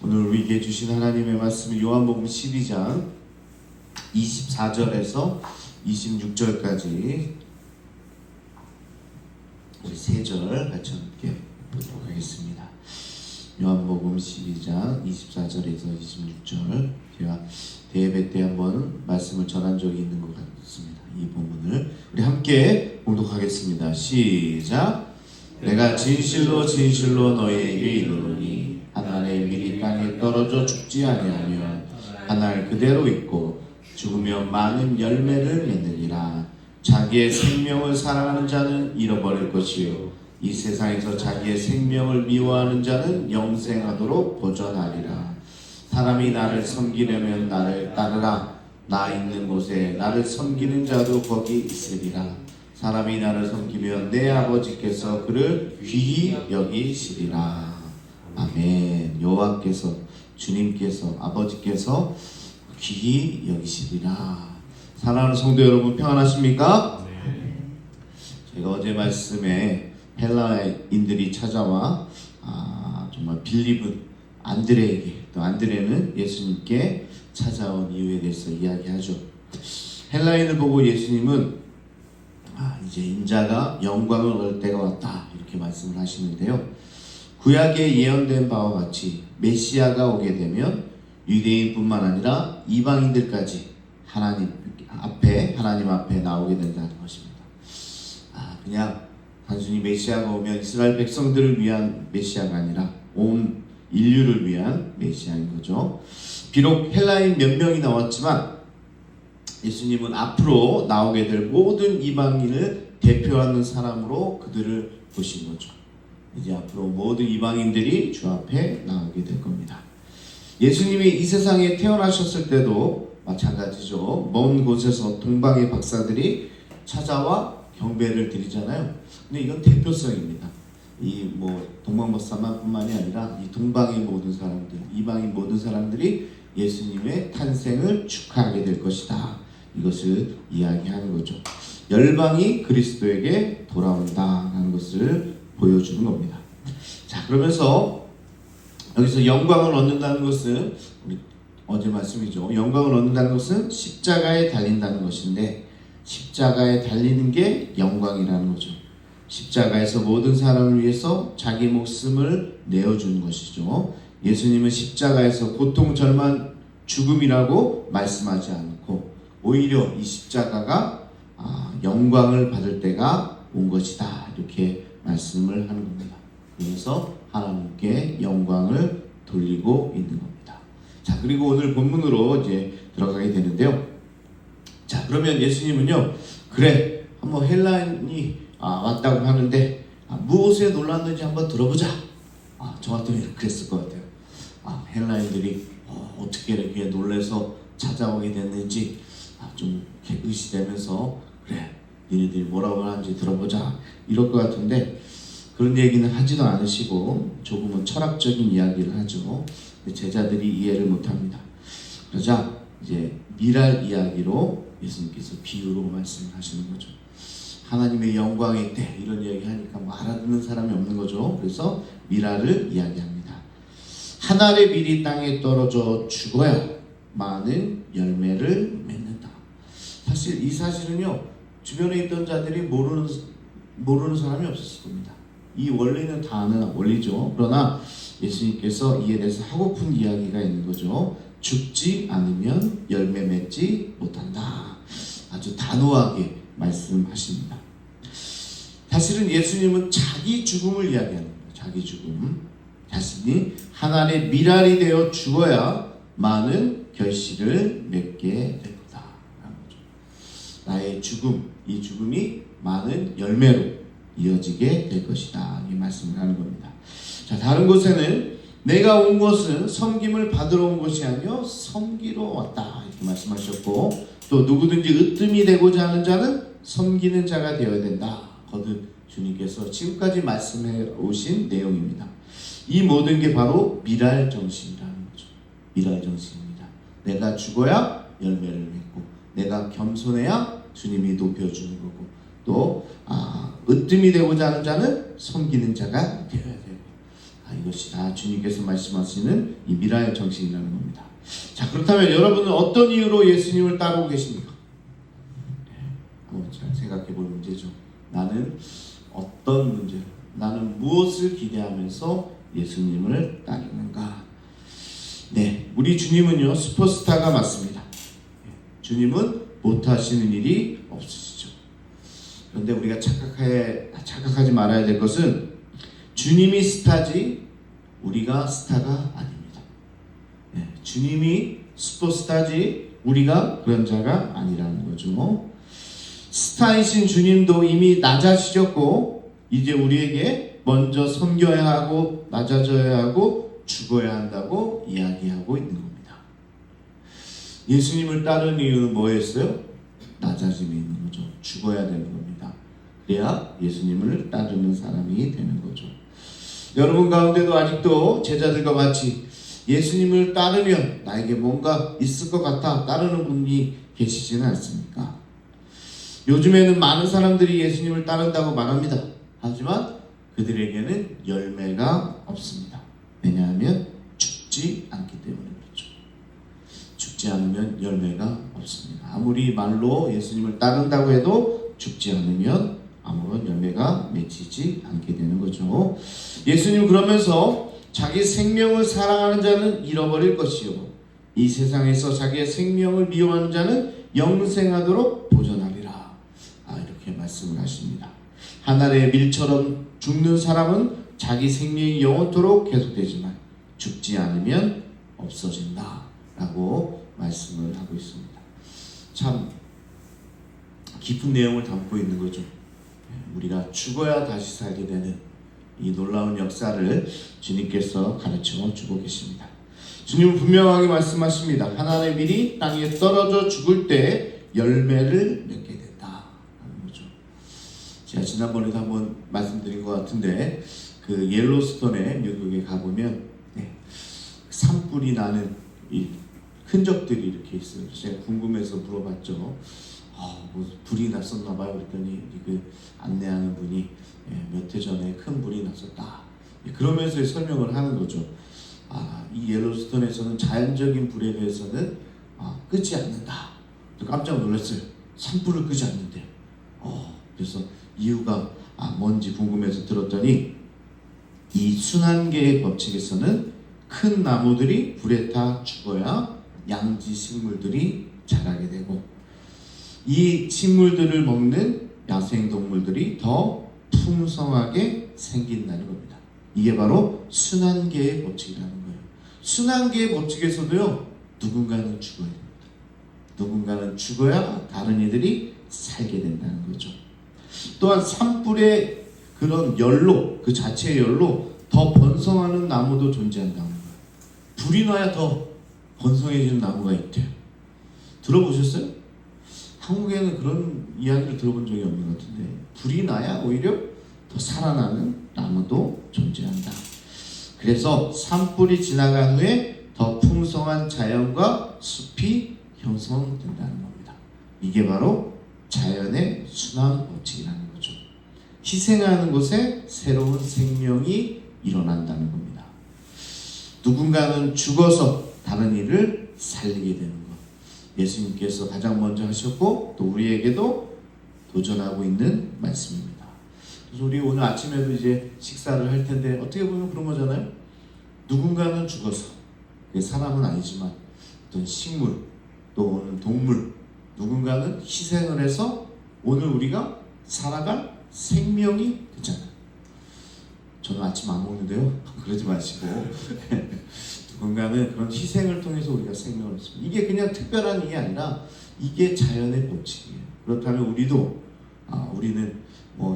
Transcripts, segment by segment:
오늘 우리에게 주신 하나님의 말씀은 요한복음 12장 24절에서 26절까지 우리 3절 같이 함께 보도록 하겠습니다. 요한복음 12장 24절에서 26절, 제가 대예배 때 한번 말씀을 전한 적이 있는 것 같습니다. 이 본문을 우리 함께 봉독하겠습니다. 시작. 내가 진실로 진실로 너희에게 이르노니 한 알의 밀이 땅에 떨어져 죽지 아니하면 한 알 그대로 있고 죽으면 많은 열매를 맺느니라. 자기의 생명을 사랑하는 자는 잃어버릴 것이요 이 세상에서 자기의 생명을 미워하는 자는 영생하도록 보존하리라. 사람이 나를 섬기려면 나를 따르라. 나 있는 곳에 나를 섬기는 자도 거기 있으리라. 사람이 나를 섬기면 내 아버지께서 그를 귀히 여기시리라. 아멘. 여호와께서, 주님께서, 아버지께서 귀히 여기시리라. 사랑하는 성도 여러분, 평안하십니까? 네. 제가 어제 말씀에 헬라인들이 찾아와 정말 빌립은 안드레에게, 또 안드레는 예수님께 찾아온 이유에 대해서 이야기하죠. 헬라인을 보고 예수님은 이제 인자가 영광을 얻을 때가 왔다, 이렇게 말씀을 하시는데요. 구약에 예언된 바와 같이 메시아가 오게 되면 유대인뿐만 아니라 이방인들까지 하나님 앞에 나오게 된다는 것입니다. 그냥 단순히 메시아가 오면 이스라엘 백성들을 위한 메시아가 아니라 온 인류를 위한 메시아인 거죠. 비록 헬라인 몇 명이 나왔지만 예수님은 앞으로 나오게 될 모든 이방인을 대표하는 사람으로 그들을 보신 거죠. 이제 앞으로 모든 이방인들이 주 앞에 나오게 될 겁니다. 예수님이 이 세상에 태어나셨을 때도 마찬가지죠. 먼 곳에서 동방의 박사들이 찾아와 경배를 드리잖아요. 근데 이건 대표성입니다. 이 동방박사만 뿐만이 아니라 이 동방의 모든 사람들, 이방인 모든 사람들이 예수님의 탄생을 축하하게 될 것이다, 이것을 이야기하는 거죠. 열방이 그리스도에게 돌아온다는 것을 보여주는 겁니다. 자, 그러면서 여기서 영광을 얻는다는 것은, 우리 어제 말씀이죠. 영광을 얻는다는 것은 십자가에 달린다는 것인데, 십자가에 달리는 게 영광이라는 거죠. 십자가에서 모든 사람을 위해서 자기 목숨을 내어주는 것이죠. 예수님은 십자가에서 고통절만 죽음이라고 말씀하지 않고 오히려 이 십자가가 영광을 받을 때가 온 것이다, 이렇게 말씀을 하는 겁니다. 그래서 하나님께 영광을 돌리고 있는 겁니다. 자, 그리고 오늘 본문으로 이제 들어가게 되는데요. 자, 그러면 예수님은요, 그래, 한번 헬라인이 왔다고 하는데 무엇에 놀랐는지 한번 들어보자. 저 같으면 이렇게 했을 것 같아요. 헬라인들이 어떻게 이렇게 놀라서 찾아오게 됐는지 좀 의시되면서, 그래, 니네들이 뭐라고 하는지 들어보자, 이럴 것 같은데 그런 얘기는 하지도 않으시고 조금은 철학적인 이야기를 하죠. 제자들이 이해를 못합니다. 그러자 이제 미랄 이야기로 예수님께서 비유로 말씀을 하시는 거죠. 하나님의 영광의 때, 이런 이야기 하니까 알아듣는 사람이 없는 거죠. 그래서 미랄을 이야기합니다. 한 알의 밀이 땅에 떨어져 죽어야 많은 열매를 맺는다. 사실 이 사실은요, 주변에 있던 자들이 모르는 사람이 없었을 겁니다. 이 원리는 다 아는 원리죠. 그러나 예수님께서 이에 대해서 하고픈 이야기가 있는 거죠. 죽지 않으면 열매 맺지 못한다. 아주 단호하게 말씀하십니다. 사실은 예수님은 자기 죽음을 이야기하는 거예요. 자기 죽음. 자신이 하나님의 미랄이 되어 죽어야 많은 결실을 맺게 될 거다, 라는 거죠. 나의 죽음, 이 죽음이 많은 열매로 이어지게 될 것이다, 이 말씀을 하는 겁니다. 자, 다른 곳에는 내가 온 것은 섬김을 받으러 온 것이 아니요 섬기러 왔다, 이렇게 말씀하셨고, 또 누구든지 으뜸이 되고자 하는 자는 섬기는 자가 되어야 된다, 거듭 주님께서 지금까지 말씀해 오신 내용입니다. 이 모든 게 바로 미랄 정신이라는 거죠. 미랄 정신입니다. 내가 죽어야 열매를 맺고, 내가 겸손해야 주님이 높여주는 거고, 또 으뜸이 되고자 하는 자는 섬기는 자가 되어야 되고, 이것이 다 주님께서 말씀하시는 이 미라의 정신이라는 겁니다. 자, 그렇다면 여러분은 어떤 이유로 예수님을 따르고 계십니까? 잘 생각해 볼 문제죠. 나는 어떤 문제로, 나는 무엇을 기대하면서 예수님을 따르는가? 네, 우리 주님은요 슈퍼스타가 맞습니다. 주님은 못하시는 일이 없으시죠. 그런데 우리가 착각하지 말아야 될 것은 주님이 스타지 우리가 스타가 아닙니다. 주님이 슈퍼스타지 우리가 그런 자가 아니라는 거죠. 스타이신 주님도 이미 낮아지셨고 이제 우리에게 먼저 섬겨야 하고 낮아져야 하고 죽어야 한다고 이야기하고 있는 겁니다. 예수님을 따르는 이유는 뭐였어요? 낮아짐이 있는 거죠. 죽어야 되는 겁니다. 그래야 예수님을 따르는 사람이 되는 거죠. 여러분 가운데도 아직도 제자들과 같이 예수님을 따르면 나에게 뭔가 있을 것 같아 따르는 분이 계시지는 않습니까? 요즘에는 많은 사람들이 예수님을 따른다고 말합니다. 하지만 그들에게는 열매가 없습니다. 왜냐하면 죽지 않기 때문에 그렇죠. 죽지 않으면 열매가 없습니다. 아무리 말로 예수님을 따른다고 해도 죽지 않으면 아무런 열매가 맺히지 않게 되는 거죠. 예수님 그러면서 자기 생명을 사랑하는 자는 잃어버릴 것이요 이 세상에서 자기의 생명을 미워하는 자는 영생하도록 보존하리라. 이렇게 말씀을 하십니다. 하늘의 밀처럼 죽는 사람은 자기 생명이 영원토록 계속되지만 죽지 않으면 없어진다 라고 말씀을 하고 있습니다. 참 깊은 내용을 담고 있는 거죠. 우리가 죽어야 다시 살게 되는 이 놀라운 역사를 주님께서 가르쳐 주고 계십니다. 주님은 분명하게 말씀하십니다. 하나님의 밀이 땅에 떨어져 죽을 때 열매를 맺게 된다 라는 거죠. 제가 지난번에도 한번 말씀드린 것 같은데 그 옐로스톤에 미국에 가보면 산불이 나는 이 흔적들이 이렇게 있어요. 제가 궁금해서 물어봤죠. 뭐 불이 났었나 봐요. 그랬더니 그 안내하는 분이 몇 해 전에 큰 불이 났었다. 그러면서 설명을 하는 거죠. 이 옐로스톤에서는 자연적인 불에 대해서는 끄지 않는다. 깜짝 놀랐어요. 산불을 끄지 않는데. 그래서 이유가 뭔지 궁금해서 들었더니 이 순환계의 법칙에서는 큰 나무들이 불에 타 죽어야 양지 식물들이 자라게 되고 이 식물들을 먹는 야생동물들이 더 풍성하게 생긴다는 겁니다. 이게 바로 순환계의 법칙이라는 거예요. 순환계의 법칙에서도요 누군가는 죽어야 됩니다. 누군가는 죽어야 다른 이들이 살게 된다는 거죠. 또한 산불의 그런 열로 그 자체의 열로 더 번성하는 나무도 존재한다는 거예요. 불이 나야 더 번성해지는 나무가 있대요. 들어보셨어요? 한국에는 그런 이야기를 들어본 적이 없는 것 같은데 불이 나야 오히려 더 살아나는 나무도 존재한다. 그래서 산불이 지나간 후에 더 풍성한 자연과 숲이 형성된다는 겁니다. 이게 바로 자연의 순환 법칙이라는 거죠. 희생하는 곳에 새로운 생명이 일어난다는 겁니다. 누군가는 죽어서 다른 이를 살리게 되는 것. 예수님께서 가장 먼저 하셨고 또 우리에게도 도전하고 있는 말씀입니다. 그래서 우리 오늘 아침에도 이제 식사를 할 텐데 어떻게 보면 그런 거잖아요. 누군가는 죽어서 사람은 아니지만 어떤 식물 또 동물 누군가는 희생을 해서 오늘 우리가 살아갈 생명이 되잖아요. 저는 아침 안 먹는데요. 그러지 마시고 누군가는 그런 희생을 통해서 우리가 생명을 얻습니다. 이게 그냥 특별한 일이 아니라 이게 자연의 법칙이에요. 그렇다면 우리는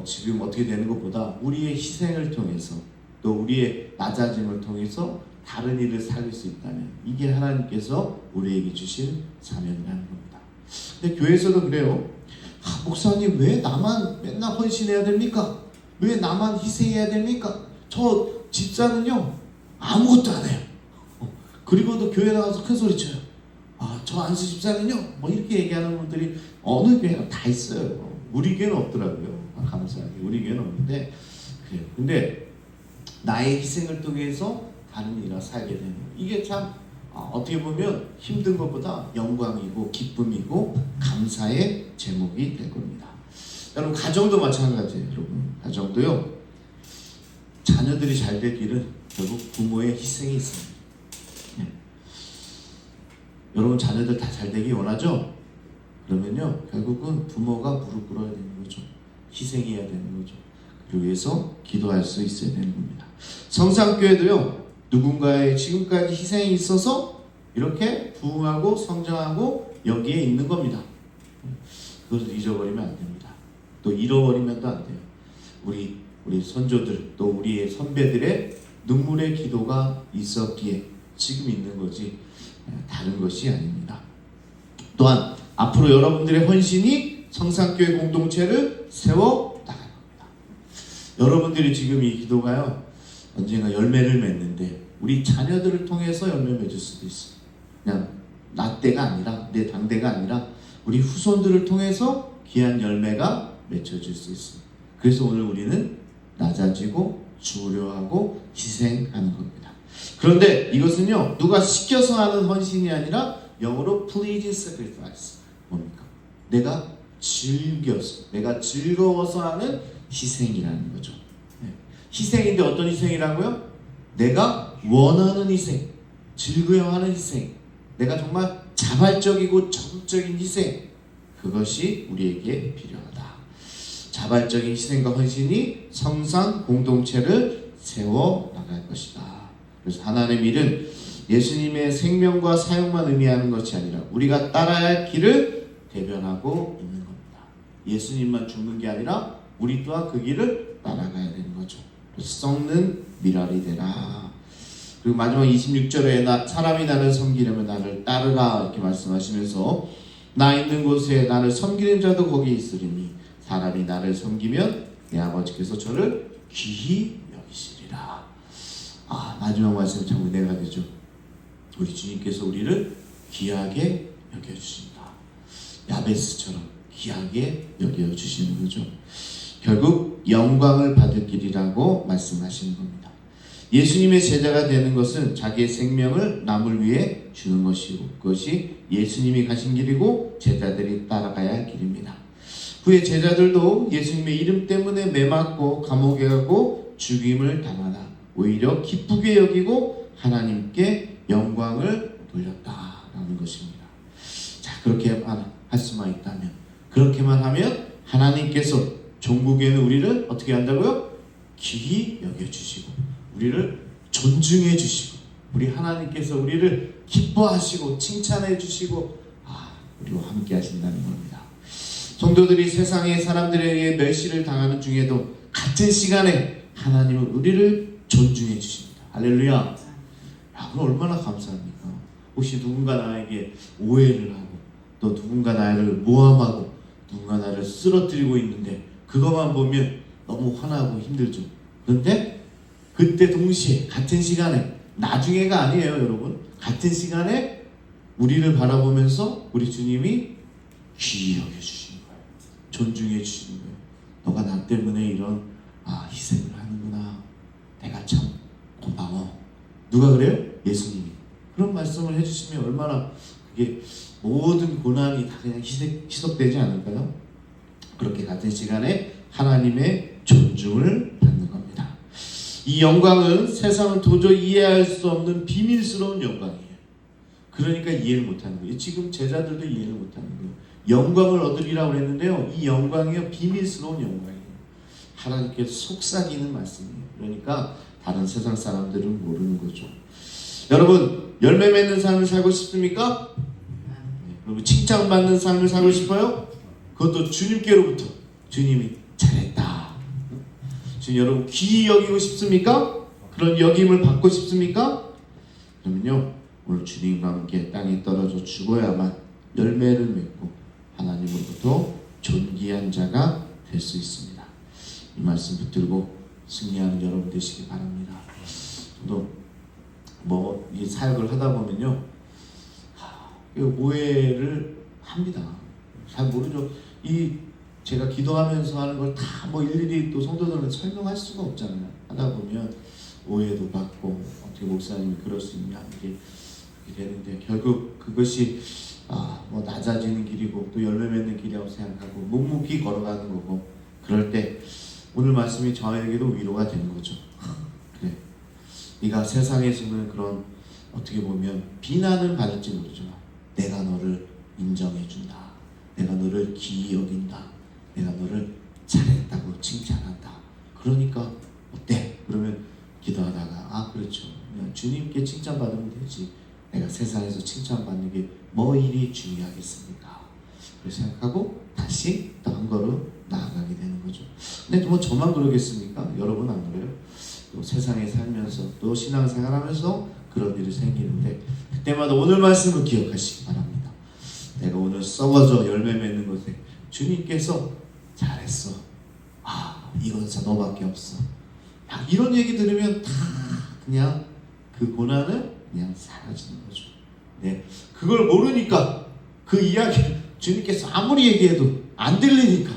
지금 어떻게 되는 것보다 우리의 희생을 통해서 또 우리의 낮아짐을 통해서 다른 일을 살릴 수 있다면 이게 하나님께서 우리에게 주신 사명이라는 겁니다. 근데 교회에서도 그래요. 목사님 왜 나만 맨날 헌신해야 됩니까? 왜 나만 희생해야 됩니까? 저 집사는요 아무것도 안 해요. 그리고도 교회 나가서 큰 소리 쳐요. 저 안수 집사는요 이렇게 얘기하는 분들이 어느 교회나 다 있어요. 우리 교회는 없더라고요. 감사하게 우리 교회는 없는데 그래요. 근데 나의 희생을 통해서 다른 이라 살게 되는 거예요. 이게 참 어떻게 보면 힘든 것보다 영광이고 기쁨이고 감사의 제목이 될 겁니다. 여러분 가정도 마찬가지예요. 여러분 가정도요. 자녀들이 잘 되기는 결국 부모의 희생이 있습니다. 네. 여러분 자녀들 다 잘 되기 원하죠? 그러면요 결국은 부모가 무릎 꿇어야 되는 거죠. 희생해야 되는 거죠. 그러기 위해서 기도할 수 있어야 되는 겁니다. 성산교회도요 누군가의 지금까지 희생이 있어서 이렇게 부흥하고 성장하고 여기에 있는 겁니다. 그것을 잊어버리면 안 됩니다. 또 잃어버리면 또 안 돼요. 우리 선조들 또 우리의 선배들의 눈물의 기도가 있었기에 지금 있는 거지 다른 것이 아닙니다. 또한 앞으로 여러분들의 헌신이 성산교회 공동체를 세워 나갈 겁니다. 여러분들이 지금 이 기도가요 언젠가 열매를 맺는데 우리 자녀들을 통해서 열매 맺을 수도 있어요. 그냥 나 때가 아니라 내 당대가 아니라 우리 후손들을 통해서 귀한 열매가 맺혀질 수 있습니다. 그래서 오늘 우리는 낮아지고 주려하고 희생하는 겁니다. 그런데 이것은요 누가 시켜서 하는 헌신이 아니라 영어로 pleasing sacrifice. 뭡니까? 내가 즐거워서 하는 희생이라는 거죠. 희생인데 어떤 희생이라고요? 내가 원하는 희생, 즐거워하는 희생, 내가 정말 자발적이고 적극적인 희생, 그것이 우리에게 필요하다. 자발적인 희생과 헌신이 성산 공동체를 세워 나갈 것이다. 그래서 하나님의 일은 예수님의 생명과 사역만 의미하는 것이 아니라 우리가 따라야 할 길을 대변하고 있는 겁니다. 예수님만 죽는 게 아니라 우리 또한 그 길을 따라가야 되는 거죠. 썩는 미랄이 되라. 그리고 마지막 26절에 사람이 나를 섬기려면 나를 따르라 이렇게 말씀하시면서 나 있는 곳에 나를 섬기는 자도 거기 있으리니 사람이 나를 섬기면 내 아버지께서 저를 귀히 여기시리라. 마지막 말씀 참 은혜가 되죠. 우리 주님께서 우리를 귀하게 여겨주신다. 야베스처럼 귀하게 여겨주시는 거죠. 결국 영광을 받을 길이라고 말씀하시는 겁니다. 예수님의 제자가 되는 것은 자기의 생명을 남을 위해 주는 것이고 그것이 예수님이 가신 길이고 제자들이 따라가야 할 길입니다. 후에 제자들도 예수님의 이름 때문에 매맞고 감옥에 가고 죽임을 당하나 오히려 기쁘게 여기고 하나님께 영광을 돌렸다라는 것입니다. 자, 그렇게만 할 수만 있다면, 그렇게만 하면 하나님께서 종국에는 우리를 어떻게 한다고요? 귀히 여겨주시고 우리를 존중해 주시고 우리 하나님께서 우리를 기뻐하시고 칭찬해 주시고 우리와 함께 하신다는 겁니다. 성도들이 세상의 사람들에게 멸시를 당하는 중에도 같은 시간에 하나님은 우리를 존중해 주십니다. 할렐루야. 그럼 얼마나 감사합니까? 혹시 누군가 나에게 오해를 하고 또 누군가 나를 모함하고 누군가 나를 쓰러뜨리고 있는데 그것만 보면 너무 화나고 힘들죠. 그런데 그때 동시에 같은 시간에 나중에가 아니에요 여러분. 같은 시간에 우리를 바라보면서 우리 주님이 귀히 여겨주시는 거예요. 존중해 주시는 거예요. 너가 나 때문에 이런 희생을 하는구나. 내가 참 고마워. 누가 그래요? 예수님이. 그런 말씀을 해주시면 얼마나 그게 모든 고난이 다 그냥 희석되지 않을까요? 그렇게 같은 시간에 하나님의 존중을 받는 겁니다. 이 영광은 세상은 도저히 이해할 수 없는 비밀스러운 영광이에요. 그러니까 이해를 못하는 거예요. 지금 제자들도 이해를 못하는 거예요. 영광을 얻으리라고 했는데요. 이 영광이요 비밀스러운 영광이에요. 하나님께서 속삭이는 말씀이에요. 그러니까 다른 세상 사람들은 모르는 거죠. 여러분 열매 맺는 삶을 살고 싶습니까? 여러분 칭찬받는 삶을 살고 싶어요? 그것도 주님께로부터. 주님이 잘했다. 주님 여러분 귀히 여기고 싶습니까? 그런 여김을 받고 싶습니까? 그러면요 오늘 주님과 함께 땅에 떨어져 죽어야만 열매를 맺고 하나님으로부터 존귀한 자가 될 수 있습니다. 이 말씀 붙들고 승리하는 여러분 되시기 바랍니다. 저도 이 사역을 하다 보면요 오해를 합니다. 잘 모르죠. 제가 기도하면서 하는 걸 다 일일이 또 성도들은 설명할 수가 없잖아요. 하다 보면 오해도 받고 어떻게 목사님이 그럴 수 있냐 이게 되는데 결국 그것이 뭐 낮아지는 길이고 또 열매 맺는 길이라고 생각하고 묵묵히 걸어가는 거고 그럴 때 오늘 말씀이 저에게도 위로가 되는 거죠. 그래, 네가 세상에서는 그런 어떻게 보면 비난을 받을지 모르지만 내가 너를 인정해준다. 내가 너를 기이 여긴다. 내가 너를 잘했다고 칭찬한다. 그러니까 어때? 그러면 기도하다가 그렇죠. 그냥 주님께 칭찬받으면 되지. 내가 세상에서 칭찬받는 게 뭐 일이 중요하겠습니까? 그렇게 생각하고 다시 또 한 걸음 나아가게 되는 거죠. 근데 뭐 저만 그러겠습니까? 여러분 안 그래요? 또 세상에 살면서 또 신앙생활하면서 그런 일이 생기는데 그때마다 오늘 말씀을 기억하시기 바랍니다. 내가 오늘 썩어져 열매 맺는 것에 주님께서 잘했어. 이건 너밖에 없어. 이런 얘기 들으면 다 그냥 그 고난은 그냥 사라지는 거죠. 네, 그걸 모르니까 그 이야기 주님께서 아무리 얘기해도 안 들리니까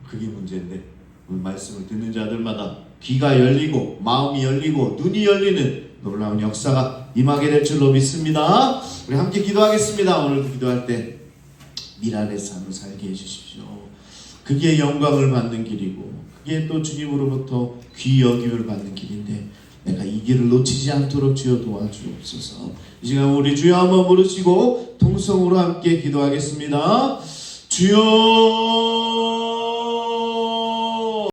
그게 문제인데 오늘 말씀을 듣는 자들마다 귀가 열리고 마음이 열리고 눈이 열리는 놀라운 역사가 임하게 될 줄로 믿습니다. 우리 함께 기도하겠습니다. 오늘도 기도할 때 미랄의 삶을 살게 해주십시오. 그게 영광을 받는 길이고 그게 또 주님으로부터 귀 여김을 받는 길인데 내가 이 길을 놓치지 않도록 주여 도와주옵소서. 이 시간 우리 주여 한번 부르시고 통성으로 함께 기도하겠습니다. 주여